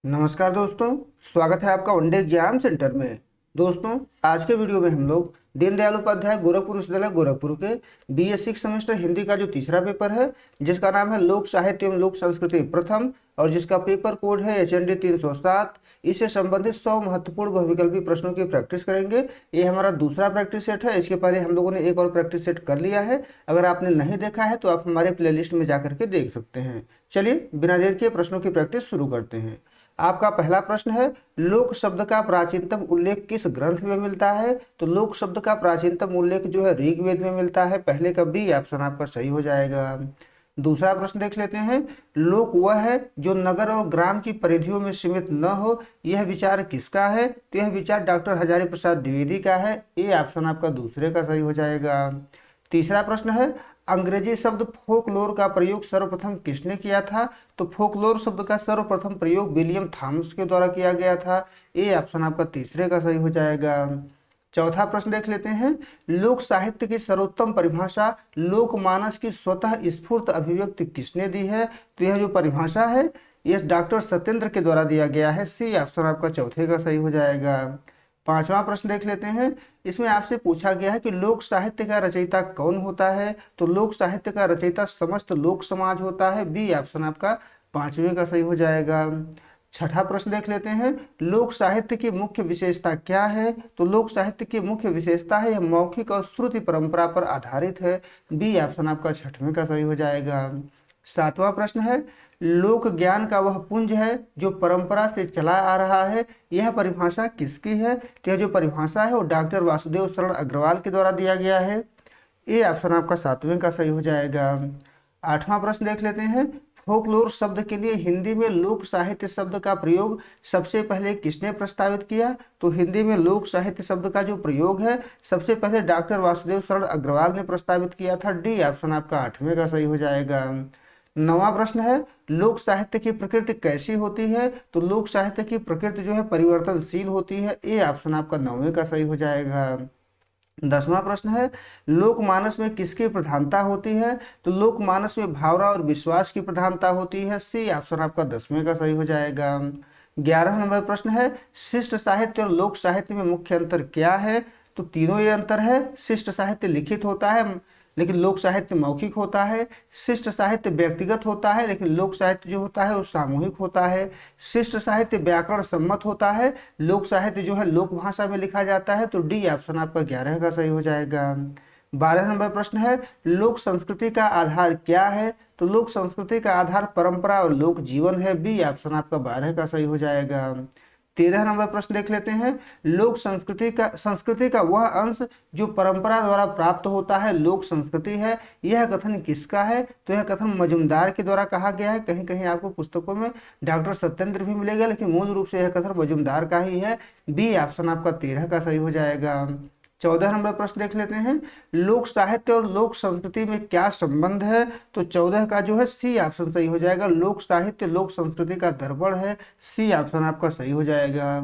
नमस्कार दोस्तों। स्वागत है आपका वनडे एग्जाम सेंटर में। दोस्तों, आज के वीडियो में हम लोग दीनदयाल उपाध्याय गोरखपुर विश्वविद्यालय गोरखपुर के BA 6 सेमेस्टर हिंदी का जो तीसरा पेपर है, जिसका नाम है लोक साहित्य एवं लोक संस्कृति प्रथम, और जिसका पेपर कोड है HND 307, इससे संबंधित 100 महत्वपूर्ण बहुविकल्पी प्रश्नों की प्रैक्टिस करेंगे। ये हमारा दूसरा प्रैक्टिस सेट है। इसके पहले हम लोगों ने एक और प्रैक्टिस सेट कर लिया है। अगर आपने नहीं देखा है तो आप हमारे प्लेलिस्ट में जाकर के देख सकते हैं। चलिए बिना देर के प्रश्नों की प्रैक्टिस शुरू करते हैं। आपका पहला प्रश्न है, लोक शब्द का प्राचीनतम उल्लेख किस ग्रंथ में मिलता है? तो लोक शब्द का प्राचीनतम उल्लेख जो है ऋग्वेद में मिलता है। पहले का बी ऑप्शन आपका सही हो जाएगा। दूसरा प्रश्न देख लेते हैं, लोक वह है जो नगर और ग्राम की परिधियों में सीमित न हो, यह विचार किसका है? तो यह विचार डॉक्टर हजारी प्रसाद द्विवेदी का है। ए ऑप्शन आपका दूसरे का सही हो जाएगा। तीसरा प्रश्न है, अंग्रेजी शब्द फोकलोर का प्रयोग सर्वप्रथम किसने किया था? तो फोकलोर शब्द का सर्वप्रथम प्रयोग विलियम थॉमस के द्वारा किया गया था। ए ऑप्शन आपका तीसरे का सही हो जाएगा। चौथा प्रश्न देख लेते हैं, लोक साहित्य की सर्वोत्तम परिभाषा लोकमानस की स्वतः स्फूर्त अभिव्यक्ति किसने दी है? तो यह जो परिभाषा है यह डॉक्टर सत्येंद्र के द्वारा दिया गया है। सी ऑप्शन आपका चौथे का सही हो जाएगा। पांचवा प्रश्न देख लेते हैं, इसमें आपसे पूछा गया है कि लोक साहित्य का रचयिता कौन होता है? तो लोक साहित्य का रचयिता समस्त लोक समाज होता है। बी ऑप्शन आपका पांचवें का सही हो जाएगा। छठा प्रश्न देख लेते हैं, लोक साहित्य की मुख्य विशेषता क्या है? तो लोक साहित्य की मुख्य विशेषता है यह मौखिक और श्रुति परंपरा पर आधारित है। बी ऑप्शन आपका छठवें का सही हो जाएगा। सातवां प्रश्न है, लोक ज्ञान का वह पुंज है जो परंपरा से चला आ रहा है, यह परिभाषा किसकी है? तो यह जो परिभाषा है वो डॉक्टर वासुदेव शरण अग्रवाल के द्वारा दिया गया है। ए ऑप्शन आपका सातवें का सही हो जाएगा। आठवां प्रश्न देख लेते हैं, फोकलोर शब्द के लिए हिंदी में लोक साहित्य शब्द का प्रयोग सबसे पहले किसने प्रस्तावित किया? तो हिंदी में लोक साहित्य शब्द का जो प्रयोग है सबसे पहले डॉक्टर वासुदेव शरण अग्रवाल ने प्रस्तावित किया था। डी ऑप्शन आपका आठवें का सही हो जाएगा। नवा प्रश्न है, लोक साहित्य की प्रकृति कैसी होती है? तो लोक साहित्य की प्रकृति जो है परिवर्तनशील होती है। ए ऑप्शन आपका नौवें का सही हो जाएगा। दसवां प्रश्न है, लोकमानस में किसकी प्रधानता होती है? तो लोकमानस में भावना और विश्वास की प्रधानता होती है। सी ऑप्शन आपका 10वें का सही हो जाएगा। 11 नंबर प्रश्न है, शिष्ट साहित्य और लोक साहित्य में मुख्य अंतर क्या है? तो तीनों ये अंतर है। शिष्ट साहित्य लिखित होता है लेकिन लोक साहित्य मौखिक होता है। शिष्ट साहित्य व्यक्तिगत होता है लेकिन लोक साहित्य जो होता है वो सामूहिक होता है। शिष्ट साहित्य व्याकरण सम्मत होता है, लोक साहित्य जो है लोक भाषा में लिखा जाता है। तो डी ऑप्शन आपका 11 का सही हो जाएगा। 12 नंबर प्रश्न है, लोक संस्कृति का आधार क्या है? तो लोक संस्कृति का आधार परंपरा और लोक जीवन है। बी ऑप्शन आपका 12 का सही हो जाएगा। 13 नंबर प्रश्न देख लेते हैं, लोक संस्कृति का वह अंश जो परंपरा द्वारा प्राप्त होता है लोक संस्कृति है, यह कथन किसका है? तो यह कथन मजूमदार के द्वारा कहा गया है। कहीं कहीं आपको पुस्तकों में डॉक्टर सत्येंद्र भी मिलेगा लेकिन मूल रूप से यह कथन मजूमदार का ही है। बी ऑप्शन आपका 13 का सही हो जाएगा। 14 नंबर प्रश्न देख लेते हैं, लोक साहित्य और लोक संस्कृति में क्या संबंध है? तो 14 का जो है सी ऑप्शन सही हो जाएगा। लोक साहित्य लोक संस्कृति का दर्पण है। सी ऑप्शन आपका सही हो जाएगा।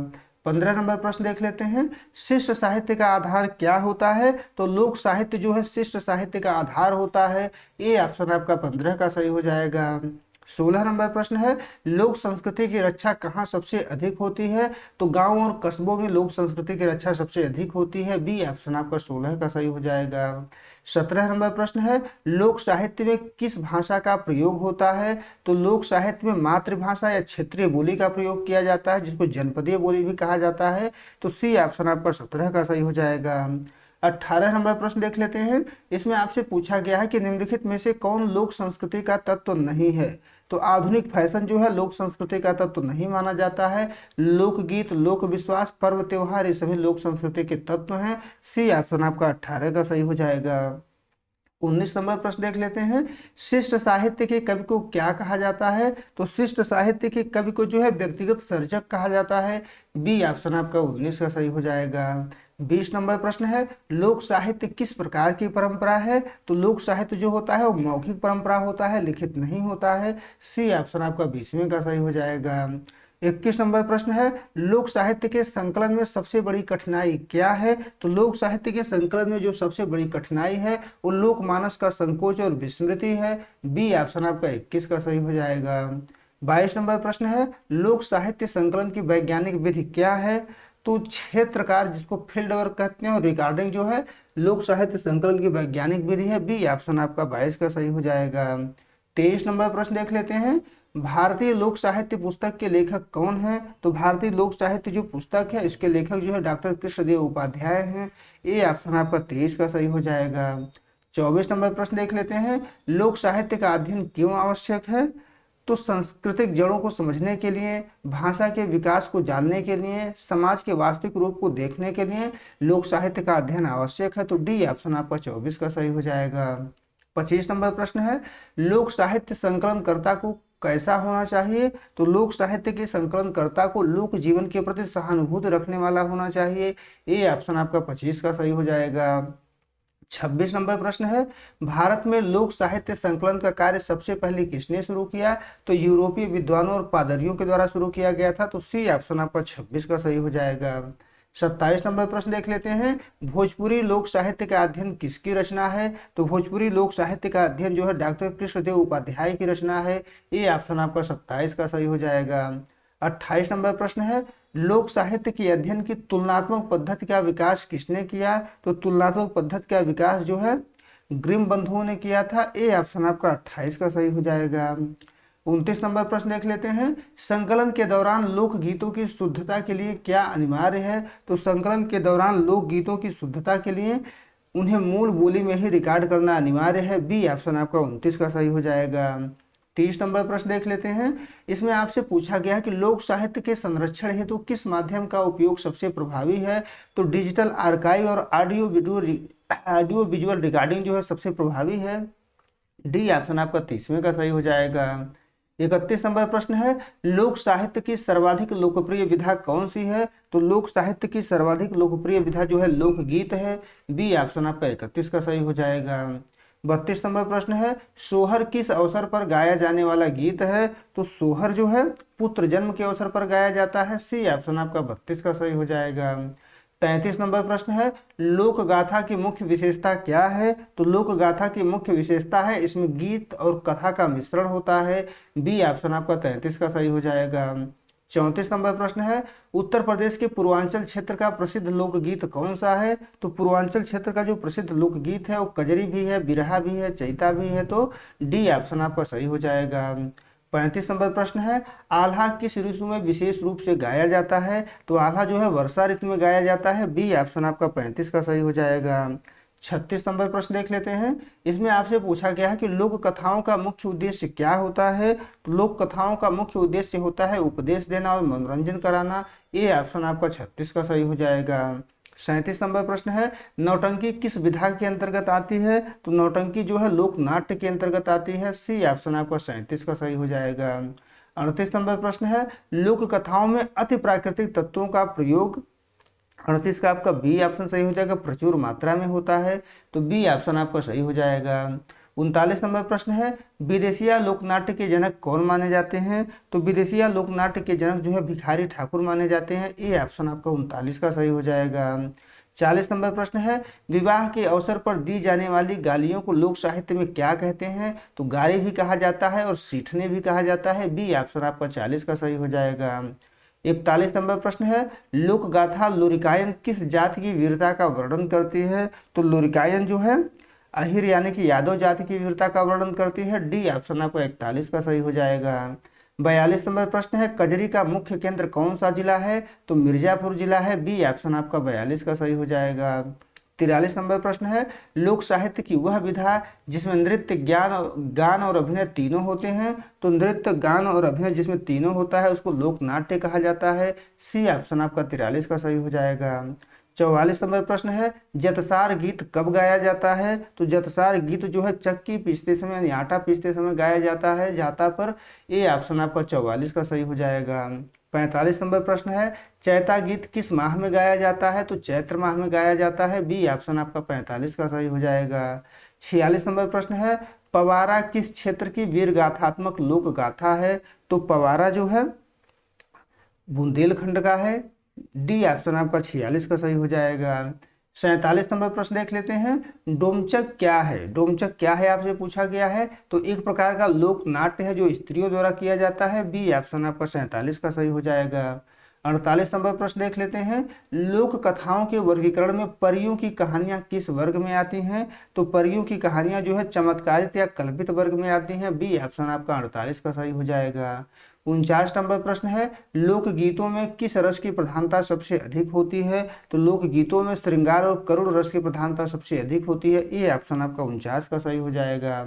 15 नंबर प्रश्न देख लेते हैं, शिष्ट साहित्य का आधार क्या होता है? तो लोक साहित्य जो है शिष्ट साहित्य का आधार होता है। ए ऑप्शन आपका 15 का सही हो जाएगा। 16 नंबर प्रश्न है, लोक संस्कृति की रक्षा कहाँ सबसे अधिक होती है? तो गांव और कस्बों में लोक संस्कृति की रक्षा सबसे अधिक होती है। बी ऑप्शन आपका 16 का सही हो जाएगा। 17 नंबर प्रश्न है, लोक साहित्य में किस भाषा का प्रयोग होता है? तो लोक साहित्य में मातृभाषा या क्षेत्रीय बोली का प्रयोग किया जाता है, जिसको जनपदीय बोली भी कहा जाता है। तो सी ऑप्शन आपका 17 का सही हो जाएगा। 18 नंबर प्रश्न देख लेते हैं, इसमें आपसे पूछा गया है कि निम्नलिखित में से कौन लोक संस्कृति का तत्व नहीं है? तो आधुनिक फैशन जो है लोक संस्कृति का तत्व नहीं माना जाता है। लोकगीत, लोक विश्वास, पर्व त्योहार ये सभी लोक संस्कृति के तत्व हैं। सी ऑप्शन आपका 18 का सही हो जाएगा। 19 नंबर प्रश्न देख लेते हैं, शिष्ट साहित्य के कवि को क्या कहा जाता है? तो शिष्ट साहित्य के कवि को जो है व्यक्तिगत सर्जक कहा जाता है। बी ऑप्शन आपका 19 का सही हो जाएगा। 20 नंबर प्रश्न है, लोक साहित्य किस प्रकार की परंपरा है? तो लोक साहित्य जो होता है वो मौखिक परंपरा होता है, लिखित नहीं होता है। सी ऑप्शन आपका 20वें का सही हो जाएगा। 21 नंबर प्रश्न है, लोक साहित्य के संकलन में सबसे बड़ी कठिनाई क्या है? तो लोक साहित्य के संकलन में जो सबसे बड़ी कठिनाई है वो लोकमानस का संकोच और विस्मृति है। बी ऑप्शन आपका 21 का सही हो जाएगा। 22 नंबर प्रश्न है लोक साहित्य संकलन की वैज्ञानिक विधि क्या है? तो क्षेत्रकार, जिसको फील्ड वर्क कहते हैं, और रिकॉर्डिंग जो है लोक साहित्य संकलन की वैज्ञानिक विधि है। बी ऑप्शन आपका 22 का सही हो जाएगा। 23 नंबर प्रश्न देख लेते हैं, भारतीय लोक साहित्य पुस्तक के लेखक कौन है? तो भारतीय लोक साहित्य जो पुस्तक है इसके लेखक जो है डॉक्टर कृष्णदेव उपाध्याय हैं। ए ऑप्शन आपका 23 का सही हो जाएगा। 24 नंबर प्रश्न देख लेते हैं, लोक साहित्य का अध्ययन क्यों आवश्यक है? तो सांस्कृतिक जड़ों को समझने के लिए, भाषा के विकास को जानने के लिए, समाज के वास्तविक रूप को देखने के लिए लोक साहित्य का अध्ययन आवश्यक है। तो डी ऑप्शन आपका 24 का सही हो जाएगा। 25 नंबर प्रश्न है, लोक साहित्य संकलनकर्ता को कैसा होना चाहिए? तो लोक साहित्य के संकलनकर्ता को लोक जीवन के प्रति सहानुभूति रखने वाला होना चाहिए। ए ऑप्शन आपका 25 का सही हो जाएगा। 26 नंबर प्रश्न है, भारत में लोक साहित्य संकलन का कार्य सबसे पहले किसने शुरू किया? तो यूरोपीय विद्वानों और पादरियों के द्वारा शुरू किया गया था। तो सी ऑप्शन आपका 26 का सही हो जाएगा। 27 नंबर प्रश्न देख लेते हैं, भोजपुरी लोक साहित्य का अध्ययन किसकी रचना है? तो भोजपुरी लोक साहित्य का अध्ययन जो है डॉक्टर कृष्णदेव उपाध्याय की रचना है। ये ऑप्शन आपका 27 का सही हो जाएगा। 28 नंबर प्रश्न है, लोक साहित्य के अध्ययन की तुलनात्मक पद्धति का विकास किसने किया? तो तुलनात्मक पद्धति का विकास जो है ग्रिम बंधुओं ने किया था। ए ऑप्शन आपका 28 का सही हो जाएगा। 29 नंबर प्रश्न देख लेते हैं, संकलन के दौरान लोकगीतों की शुद्धता के लिए क्या अनिवार्य है? तो संकलन के दौरान लोकगीतों की शुद्धता के लिए उन्हें मूल बोली में ही रिकॉर्ड करना अनिवार्य है। बी ऑप्शन आपका 29 का सही हो जाएगा। 30 नंबर प्रश्न देख लेते हैं, इसमें आपसे पूछा गया है कि लोक साहित्य के संरक्षण हेतु किस माध्यम का उपयोग सबसे प्रभावी है? तो डिजिटल आर्काइव और ऑडियो विजुअल रिकॉर्डिंग जो है सबसे प्रभावी है। डी ऑप्शन आपका 30वें का सही हो जाएगा। 31 नंबर प्रश्न है, लोक साहित्य की सर्वाधिक लोकप्रिय विधा कौन सी है? तो लोक साहित्य की सर्वाधिक लोकप्रिय विधा जो है लोकगीत है। बी ऑप्शन आपका 31 का सही हो जाएगा। 32 नंबर प्रश्न है, सोहर किस अवसर पर गाया जाने वाला गीत है? तो सोहर जो है पुत्र जन्म के अवसर पर गाया जाता है। सी ऑप्शन आपका 32 का सही हो जाएगा। 33 नंबर प्रश्न है, लोक गाथा की मुख्य विशेषता क्या है? तो लोक गाथा की मुख्य विशेषता है इसमें गीत और कथा का मिश्रण होता है। बी ऑप्शन आपका 33 का सही हो जाएगा। 34 नंबर प्रश्न है, उत्तर प्रदेश के पूर्वांचल क्षेत्र का प्रसिद्ध लोकगीत कौन सा है? तो पूर्वांचल क्षेत्र का जो प्रसिद्ध लोकगीत है वो कजरी भी है, बिरहा भी है, चैता भी है। तो डी ऑप्शन आपका सही हो जाएगा। 35 नंबर प्रश्न है, आल्हा किस ऋतु में विशेष रूप से गाया जाता है? तो आल्हा जो है वर्षा ऋतु में गाया जाता है। बी ऑप्शन आपका 35 का सही हो जाएगा। 36 नंबर प्रश्न देख लेते हैं, इसमें आपसे पूछा गया है कि लोक कथाओं का मुख्य उद्देश्य क्या होता है? तो लोक कथाओं का मुख्य उद्देश्य होता है उपदेश देना और मनोरंजन कराना। ये ऑप्शन आपका 36 का सही हो जाएगा। 37 नंबर प्रश्न है, नौटंकी किस विधा के अंतर्गत आती है? तो नौटंकी जो है लोक नाट्य के अंतर्गत आती है। सी ऑप्शन आपका 37 का सही हो जाएगा। 38 नंबर प्रश्न है, लोक कथाओं में अति प्राकृतिक तत्वों का प्रयोग 38 का आपका बी ऑप्शन सही हो जाएगा, प्रचुर मात्रा में होता है। तो बी ऑप्शन आपका सही हो जाएगा। 39 नंबर प्रश्न है, विदेशिया लोकनाट्य के जनक कौन माने जाते हैं? तो विदेशिया लोकनाट्य के जनक जो है भिखारी ठाकुर माने जाते हैं। ए ऑप्शन आपका 39 का सही हो जाएगा। 40 नंबर प्रश्न है, विवाह के अवसर पर दी जाने वाली गालियों को लोक साहित्य में क्या कहते हैं? तो गाली भी कहा जाता है और सीठने भी कहा जाता है। बी ऑप्शन आपका 40 का सही हो जाएगा। 41 नंबर प्रश्न है, लोक गाथा लोरिकायन किस जाति की वीरता का वर्णन करती है? तो लोरिकायन जो है अहिर यानी कि यादव जाति की वीरता का वर्णन करती है। डी ऑप्शन आपका 41 का सही हो जाएगा। 42 नंबर प्रश्न है, कजरी का मुख्य केंद्र कौन सा जिला है? तो मिर्जापुर जिला है। बी ऑप्शन आपका 42 का सही हो जाएगा। 43 नंबर प्रश्न है, लोक साहित्य की वह विधा जिसमें नृत्य गान और अभिनय तीनों होते हैं। तो नृत्य गान और अभिनय जिसमें तीनों होता है उसको लोक नाट्य कहा जाता है। सी ऑप्शन आपका 43 का सही हो जाएगा। 44 नंबर प्रश्न है, जतसार गीत कब गाया जाता है? तो जतसार गीत जो है चक्की पीसते समय यानी आटा पीसते समय गाया जाता है जाता पर। ए ऑप्शन आपका 44 का सही हो जाएगा। 45 नंबर प्रश्न है, चैता गीत किस माह में गाया जाता है? तो चैत्र माह में गाया जाता है। बी ऑप्शन आपका 45 का सही हो जाएगा। 46 नंबर प्रश्न है, पवारा किस क्षेत्र की वीर गाथात्मक लोक गाथा है? तो पवारा जो है बुंदेलखंड का है। डी ऑप्शन आपका 46 का सही हो जाएगा। 47 नंबर प्रश्न देख लेते हैं। डोमचक क्या है? डोमचक क्या है आपसे पूछा गया है। तो एक प्रकार का लोक नाट्य है जो स्त्रियों द्वारा किया जाता है। बी ऑप्शन आपका 47 का सही हो जाएगा। 48 नंबर प्रश्न देख लेते हैं। लोक कथाओं के वर्गीकरण में परियों की कहानियां किस वर्ग में आती हैं? तो परियों की कहानियां जो है चमत्कारित या कल्पित वर्ग में आती हैं। बी ऑप्शन आपका 48 का सही हो जाएगा। 49 नंबर प्रश्न है। लोकगीतों में किस रस की प्रधानता सबसे अधिक होती है? तो लोकगीतों में श्रृंगार और करुण रस की प्रधानता सबसे अधिक होती है। ये ऑप्शन आपका 49 का सही हो जाएगा।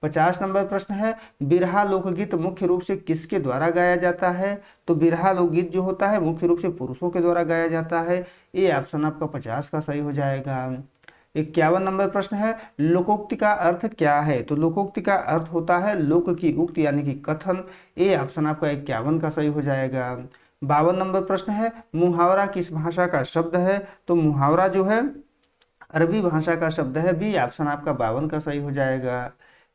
50 नंबर प्रश्न है। बिरहा लोकगीत मुख्य रूप से किसके द्वारा गाया जाता है? तो बिरहा लोकगीत जो होता है मुख्य रूप से पुरुषों के द्वारा गाया जाता है। ये ऑप्शन आपका 50 का सही हो जाएगा। 51 नंबर प्रश्न है। लोकोक्ति का अर्थ क्या है? तो लोकोक्ति का अर्थ होता है लोक की उक्ति यानी कि कथन। ए ऑप्शन आपका 51 का सही हो जाएगा। 52 नंबर प्रश्न है। मुहावरा किस भाषा का शब्द है? तो मुहावरा जो है अरबी भाषा का शब्द है। बी ऑप्शन आपका 52 का सही हो जाएगा।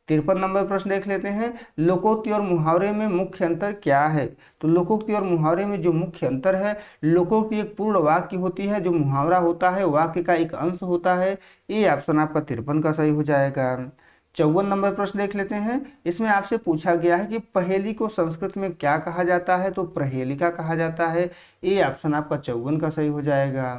53 नंबर प्रश्न देख लेते हैं। लोकोक्ति और मुहावरे में मुख्य अंतर क्या है? तो लोकोक्ति और मुहावरे में जो मुख्य अंतर है, लोकोक्ति एक पूर्ण वाक्य होती है, जो मुहावरा होता है वाक्य का एक अंश होता है। ये ऑप्शन आपका 53 का सही हो जाएगा। 54 नंबर प्रश्न देख लेते हैं। इसमें आपसे पूछा गया है कि पहेली को संस्कृत में क्या कहा जाता है? तो प्रहेलिका कहा जाता है। ये ऑप्शन आपका 54 का सही हो जाएगा।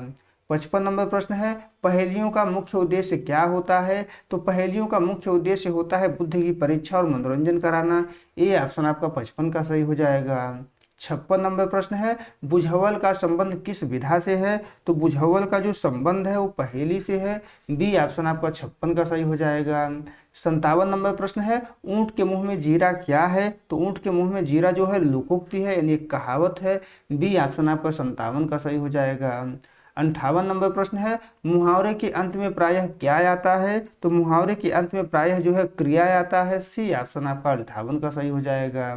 55 नंबर प्रश्न है। पहेलियों का मुख्य उद्देश्य क्या होता है? तो पहेलियों का मुख्य उद्देश्य होता है बुद्धि की परीक्षा और मनोरंजन कराना। ये ऑप्शन आपका 55 का सही हो जाएगा। 56 नंबर प्रश्न है। बुझावल का संबंध किस विधा से है? तो बुझावल का जो संबंध है वो पहेली से है। बी ऑप्शन आपका 56 का सही हो जाएगा। 57 नंबर प्रश्न है। ऊंट के मुंह में जीरा क्या है? तो ऊंट के मुंह में जीरा जो है लोकोक्ति है यानी एक कहावत है। बी ऑप्शन आपका 57 का सही हो जाएगा। 58 नंबर प्रश्न है। मुहावरे के अंत में प्रायः क्या आता है? तो मुहावरे के अंत में प्रायः जो है क्रिया आता है। सी ऑप्शन आपका 58 का सही हो जाएगा।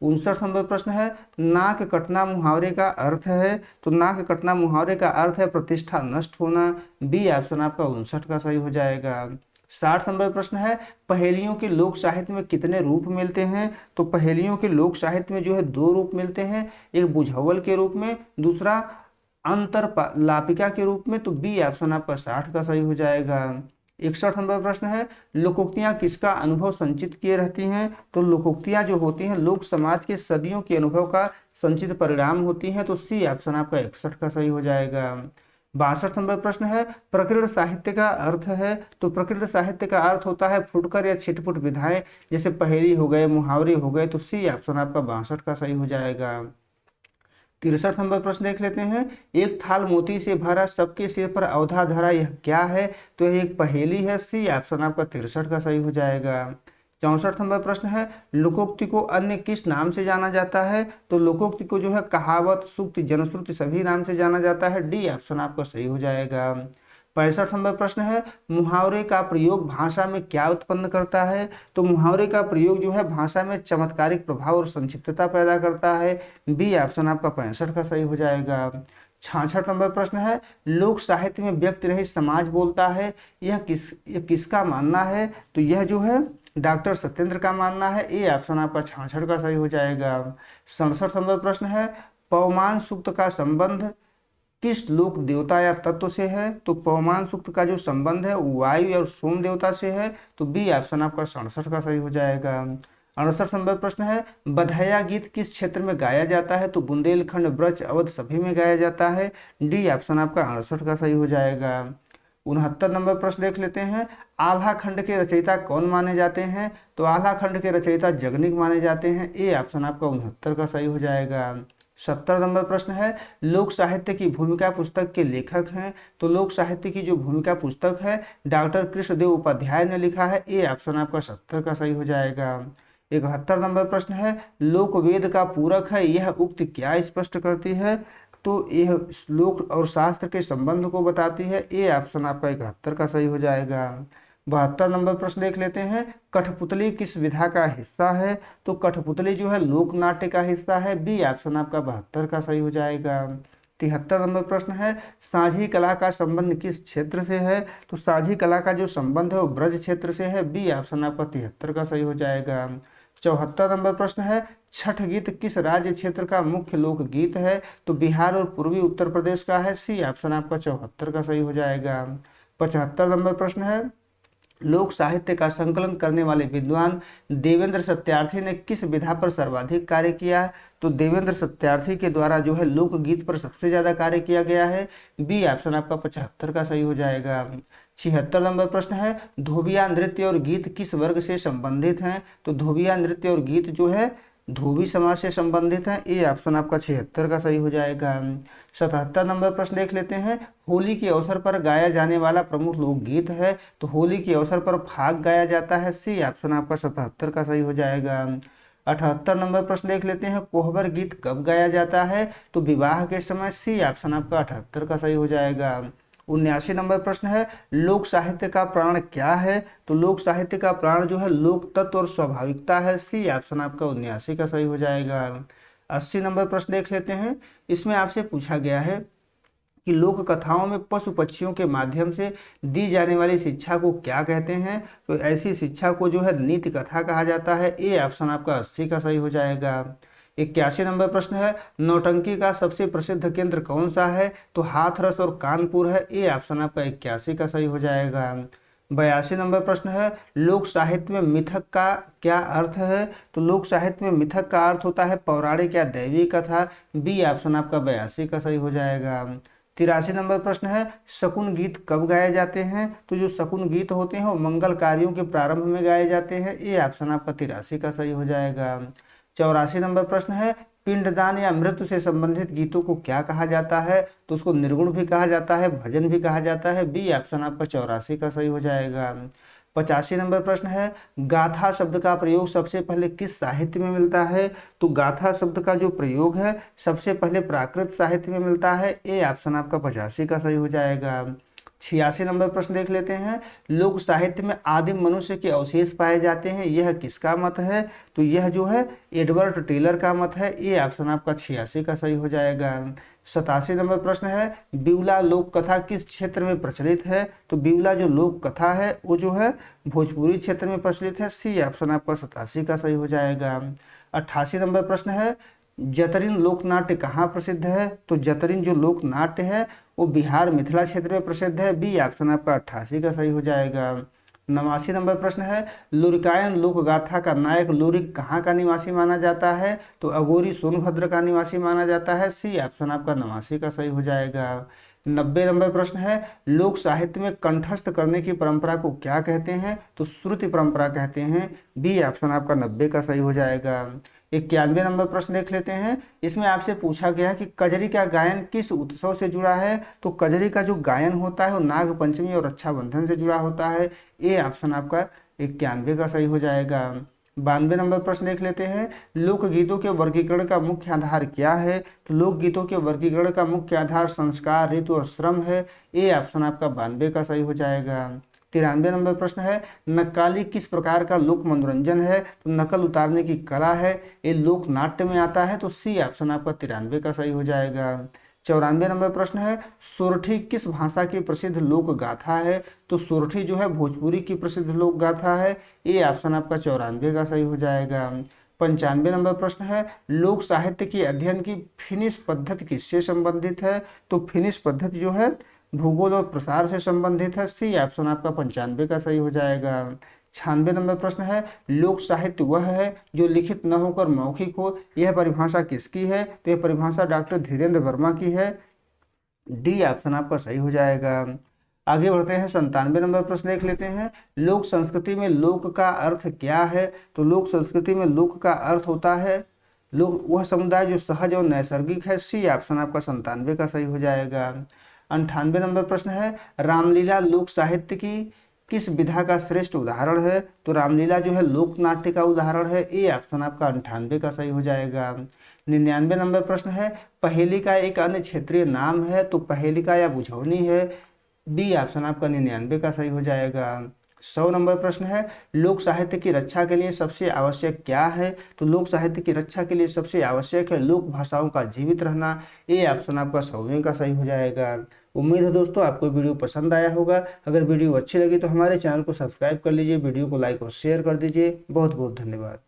59 नंबर प्रश्न है। नाक कटना मुहावरे का अर्थ है? तो नाक कटना मुहावरे का अर्थ है प्रतिष्ठा नष्ट होना। बी ऑप्शन आपका 59 का सही हो जाएगा। 60 नंबर प्रश्न है। पहेलियों के लोक साहित्य में कितने रूप मिलते हैं? तो पहेलियों के लोक साहित्य में जो है 2 रूप मिलते हैं, एक बुझावल के रूप में, दूसरा अंतर लापिका के रूप में। तो बी ऑप्शन आपका 60 का सही हो जाएगा। 61 नंबर प्रश्न है। लोकोक्तियां किसका अनुभव संचित किए रहती हैं? तो लोकोक्तियां जो होती हैं लोक समाज के सदियों के अनुभव का संचित परिणाम होती हैं। तो सी ऑप्शन आपका 61 का सही हो जाएगा। 62 नंबर प्रश्न है। प्रकृत साहित्य का अर्थ है? तो प्रकृत साहित्य का अर्थ होता है फुटकर या छिटपुट विधाएं, जैसे पहेली हो गए, मुहावरे हो गए। तो सी ऑप्शन आपका 62 का सही हो जाएगा। 63 नंबर प्रश्न देख लेते हैं। एक थाल मोती से भरा सबके सिर पर अवधा धरा, यह क्या है? तो यह एक पहेली है। सी ऑप्शन आपका 63 का सही हो जाएगा। 64 नंबर प्रश्न है। लोकोक्ति को अन्य किस नाम से जाना जाता है? तो लोकोक्ति को जो है कहावत, सूक्ति, जनश्रुति सभी नाम से जाना जाता है। डी ऑप्शन आपका सही हो जाएगा। 65 नंबर प्रश्न है। मुहावरे का प्रयोग भाषा में क्या उत्पन्न करता है? तो मुहावरे का प्रयोग जो है भाषा में चमत्कारिक प्रभाव और संक्षिप्तता पैदा करता है। बी ऑप्शन आपका 65 का सही हो जाएगा। 66 नंबर प्रश्न है। लोक साहित्य में व्यक्ति रहित समाज बोलता है, यह किसका मानना है? तो यह जो है डॉक्टर सत्येंद्र का मानना है। ए ऑप्शन आपका 66 का सही हो जाएगा। 67 नंबर प्रश्न है। पवमान सूक्त का संबंध किस लोक देवता या तत्व से है? तो पवमान सूक्त का जो संबंध है वो वायु और सोम देवता से है। तो बी ऑप्शन आपका 67 का सही हो जाएगा। 68 नंबर प्रश्न है। बधाया गीत किस क्षेत्र में गाया जाता है? तो बुंदेलखंड, ब्रज, अवध सभी में गाया जाता है। डी ऑप्शन आपका 68 का सही हो जाएगा। 69 नंबर प्रश्न देख लेते हैं। आल्हा खंड के रचयिता कौन माने जाते हैं? तो आल्हा खंड के रचयिता जगनिक माने जाते हैं। ए ऑप्शन आपका 69 का सही हो जाएगा। 70 नंबर प्रश्न है। लोक साहित्य की भूमिका पुस्तक के लेखक हैं? तो लोक साहित्य की जो भूमिका पुस्तक है डॉक्टर कृष्णदेव उपाध्याय ने लिखा है। ए ऑप्शन आपका 70 का सही हो जाएगा। 71 नंबर प्रश्न है। लोक वेद का पूरक है, यह उक्ति क्या स्पष्ट करती है? तो यह श्लोक और शास्त्र के संबंध को बताती है। ए ऑप्शन आपका 71 का सही हो जाएगा। 72 नंबर प्रश्न देख लेते हैं। कठपुतली किस विधा का हिस्सा है? तो कठपुतली जो है लोक नाट्य का हिस्सा है। बी ऑप्शन आपका 72 का सही हो जाएगा। 73 नंबर प्रश्न है। साझी कला का संबंध किस क्षेत्र से है? तो साझी कला का जो संबंध है वो ब्रज क्षेत्र से है। बी ऑप्शन आपका 73 का सही हो जाएगा। 74 नंबर प्रश्न है। छठ गीत किस राज्य क्षेत्र का मुख्य लोकगीत है? तो बिहार और पूर्वी उत्तर प्रदेश का है। सी ऑप्शन आपका 74 का सही हो जाएगा। 75 नंबर प्रश्न है, लोक साहित्य का संकलन करने वाले विद्वान देवेंद्र सत्यार्थी ने किस विधा पर सर्वाधिक कार्य किया? तो देवेंद्र सत्यार्थी के द्वारा जो है लोकगीत पर सबसे ज्यादा कार्य किया गया है। बी ऑप्शन आपका 75 का सही हो जाएगा। 76 नंबर प्रश्न है, धोबिया नृत्य और गीत किस वर्ग से संबंधित हैं? तो धोबिया नृत्य और गीत जो है धोबी समाज से संबंधित है। ए ऑप्शन आपका 76 का सही हो जाएगा। 77 नंबर प्रश्न देख लेते हैं, होली के अवसर पर गाया जाने वाला प्रमुख लोकगीत है? तो होली के अवसर पर फाग गाया जाता है। सी ऑप्शन आपका 77 का सही हो जाएगा। 78 नंबर प्रश्न देख लेते हैं, कोहबर गीत कब गाया जाता है? तो विवाह के समय। सी ऑप्शन आपका 78 का सही हो जाएगा। 79 नंबर प्रश्न है, लोक साहित्य का प्राण क्या है? तो लोक साहित्य का प्राण जो है लोक तत्व और स्वाभाविकता है। सी ऑप्शन आपका 79 का सही हो जाएगा। 80 नंबर प्रश्न देख लेते हैं, इसमें आपसे पूछा गया है कि लोक कथाओं में पशु पक्षियों के माध्यम से दी जाने वाली शिक्षा को क्या कहते हैं? तो ऐसी शिक्षा को जो है नीति कथा कहा जाता है। ए ऑप्शन आपका 80 का सही हो जाएगा। 81 नंबर प्रश्न है, नौटंकी का सबसे प्रसिद्ध केंद्र कौन सा है? तो हाथरस और कानपुर है। ए ऑप्शन आपका 81 का सही हो जाएगा। 82 नंबर प्रश्न है, लोक साहित्य में मिथक का क्या अर्थ है? तो लोक साहित्य में मिथक का अर्थ होता है पौराणिक या दैवी कथा। बी ऑप्शन आपका 82 का सही हो जाएगा। 83 नंबर प्रश्न है, शकुन गीत कब गाए जाते हैं? तो जो शकुन गीत होते हैं वो मंगल कार्यों के प्रारंभ में गाए जाते हैं। ए ऑप्शन आपका 83 का सही हो जाएगा। 84 नंबर प्रश्न है, पिंडदान या मृत्यु से संबंधित गीतों को क्या कहा जाता है? तो उसको निर्गुण भी कहा जाता है, भजन भी कहा जाता है। बी ऑप्शन आपका 84 का सही हो जाएगा। 85 नंबर प्रश्न है, गाथा शब्द का प्रयोग सबसे पहले किस साहित्य में मिलता है? तो गाथा शब्द का जो प्रयोग है सबसे पहले प्राकृत साहित्य में मिलता है। ए ऑप्शन आपका 85 का सही हो जाएगा। 86 नंबर प्रश्न देख लेते हैं, लोक साहित्य में आदिम मनुष्य के अवशेष पाए जाते हैं, यह किसका मत है? तो यह जो है एडवर्ड टेलर का मत है। ए ऑप्शन आपका 86 का सही हो जाएगा। 87 नंबर प्रश्न है, बिउला लोक कथा किस क्षेत्र में प्रचलित है? तो बिउला जो लोक कथा है वो जो है भोजपुरी क्षेत्र में प्रचलित है। सी ऑप्शन आपका 87 का सही हो जाएगा। 88 नंबर प्रश्न है, जतरिन लोकनाट्य कहाँ प्रसिद्ध है? तो जतरिन जो लोकनाट्य है वो बिहार मिथिला क्षेत्र में प्रसिद्ध है। बी ऑप्शन आपका 88 का सही हो जाएगा। 89 नंबर प्रश्न है, लुरिकायन लोक गाथा का नायक लुरिक कहाँ का निवासी माना जाता है? तो अगोरी सोनभद्र का निवासी माना जाता है। सी ऑप्शन आपका 89 का सही हो जाएगा। 90 नंबर प्रश्न है, लोक साहित्य में कंठस्थ करने की परंपरा को क्या कहते हैं? तो श्रुति परंपरा कहते हैं। बी ऑप्शन आपका 90 का सही हो जाएगा। 91 नंबर प्रश्न देख लेते हैं, इसमें आपसे पूछा गया है कि कजरी का गायन किस उत्सव से जुड़ा है? तो कजरी का जो गायन होता है वो नाग पंचमी और रक्षाबंधन से जुड़ा होता है। ए ऑप्शन आपका 91 का सही हो जाएगा। 92 नंबर प्रश्न देख लेते हैं, लोकगीतों के वर्गीकरण का मुख्य आधार क्या है? तो लोकगीतों के वर्गीकरण का मुख्य आधार संस्कार, ऋतु और श्रम है। ए ऑप्शन आपका 92 का सही हो जाएगा। 93 नंबर प्रश्न है, नक्काली किस प्रकार का लोक मनोरंजन है? तो नकल उतारने की कला है, ये लोक नाट्य में आता है। तो सी ऑप्शन आपका 93 का सही हो जाएगा। 94 नंबर प्रश्न है, सोरठी किस भाषा की प्रसिद्ध लोक गाथा है? तो सोरठी जो है भोजपुरी की प्रसिद्ध लोक गाथा है। ये ऑप्शन आपका 94 का सही हो जाएगा। 95 नंबर प्रश्न है, लोक साहित्य के अध्ययन की फिनिश पद्धति किससे संबंधित है? तो फिनिश पद्धति जो है भूगोल और प्रसार से संबंधित है। सी ऑप्शन आपका 95 का सही हो जाएगा। 96 नंबर प्रश्न है, लोक साहित्य वह है जो लिखित न होकर मौखिक हो, यह परिभाषा किसकी है? तो यह परिभाषा डॉक्टर धीरेन्द्र वर्मा की है। डी ऑप्शन आपका सही हो जाएगा। आगे बढ़ते हैं, 97 नंबर प्रश्न देख लेते हैं, लोक संस्कृति में लोक का अर्थ क्या है? तो लोक संस्कृति में लोक का अर्थ होता है लोक वह समुदाय जो सहज और नैसर्गिक है। सी ऑप्शन आपका 97 का सही हो जाएगा। 98 नंबर प्रश्न है, रामलीला लोक साहित्य की किस विधा का श्रेष्ठ उदाहरण है? तो रामलीला जो है लोक नाट्य का उदाहरण है। ए ऑप्शन आपका 98 का सही हो जाएगा। 99 नंबर प्रश्न है, पहेली का एक अन्य क्षेत्रीय नाम है, तो पहेलिका या बुझौनी है। बी ऑप्शन आपका 99 का सही हो जाएगा। 100 नंबर प्रश्न है, लोक साहित्य की रक्षा के लिए सबसे आवश्यक क्या है? तो लोक साहित्य की रक्षा के लिए सबसे आवश्यक है लोक भाषाओं का जीवित रहना। ए ऑप्शन आपका 100वें का सही हो जाएगा। उम्मीद है दोस्तों आपको वीडियो पसंद आया होगा। अगर वीडियो अच्छी लगी तो हमारे चैनल को सब्सक्राइब कर लीजिए, वीडियो को लाइक और शेयर कर दीजिए। बहुत बहुत धन्यवाद।